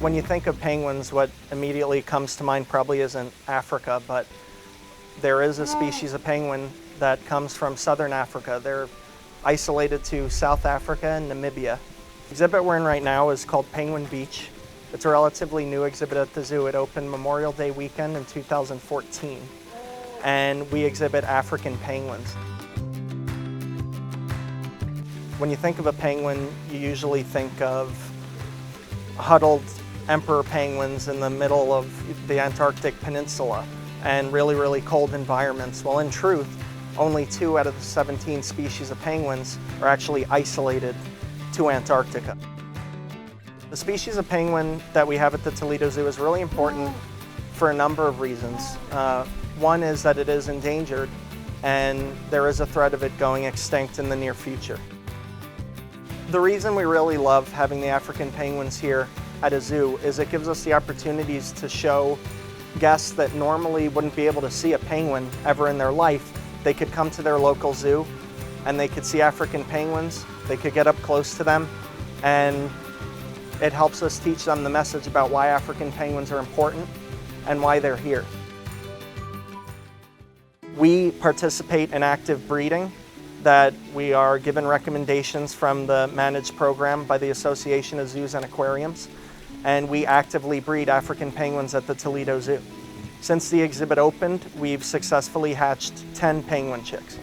When you think of penguins, what immediately comes to mind probably isn't Africa, but there is a species of penguin that comes from southern Africa. They're isolated to South Africa and Namibia. The exhibit we're in right now is called Penguin Beach. It's a relatively new exhibit at the zoo. It opened Memorial Day weekend in 2014, and we exhibit African penguins. When you think of a penguin, you usually think of huddled emperor penguins in the middle of the Antarctic Peninsula and really, really cold environments. Well, in truth, only 2 out of the 17 species of penguins are actually isolated to Antarctica. The species of penguin that we have at the Toledo Zoo is really important for a number of reasons. One is that it is endangered, and there is a threat of it going extinct in the near future. The reason we really love having the African penguins here at a zoo is it gives us the opportunities to show guests that normally wouldn't be able to see a penguin ever in their life. They could come to their local zoo and they could see African penguins, they could get up close to them, and it helps us teach them the message about why African penguins are important and why they're here. We participate in active breeding, that we are given recommendations from the managed program by the Association of Zoos and Aquariums, and we actively breed African penguins at the Toledo Zoo. Since the exhibit opened, we've successfully hatched 10 penguin chicks.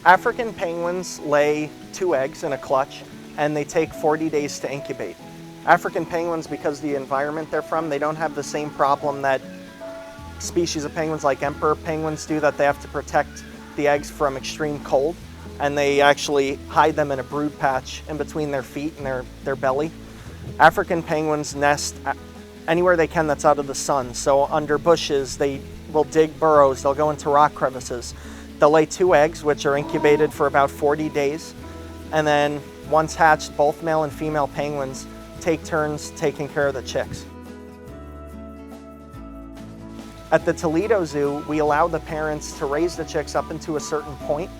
African penguins lay 2 eggs in a clutch, and they take 40 days to incubate. African penguins, because of the environment they're from, they don't have the same problem that species of penguins like emperor penguins do, that they have to protect the eggs from extreme cold, and they actually hide them in a brood patch in between their feet and their belly. African penguins nest anywhere they can that's out of the sun. So under bushes, they will dig burrows, they'll go into rock crevices. They'll lay 2 eggs, which are incubated for about 40 days. And then once hatched, both male and female penguins take turns taking care of the chicks. At the Toledo Zoo, we allow the parents to raise the chicks up into a certain point,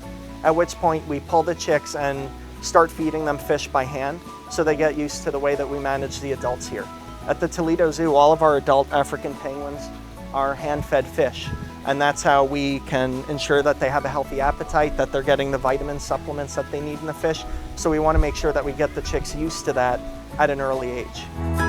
at which point we pull the chicks and start feeding them fish by hand so they get used to the way that we manage the adults here. At the Toledo Zoo, all of our adult African penguins are hand-fed fish, and that's how we can ensure that they have a healthy appetite, that they're getting the vitamin supplements that they need in the fish. So we want to make sure that we get the chicks used to that at an early age.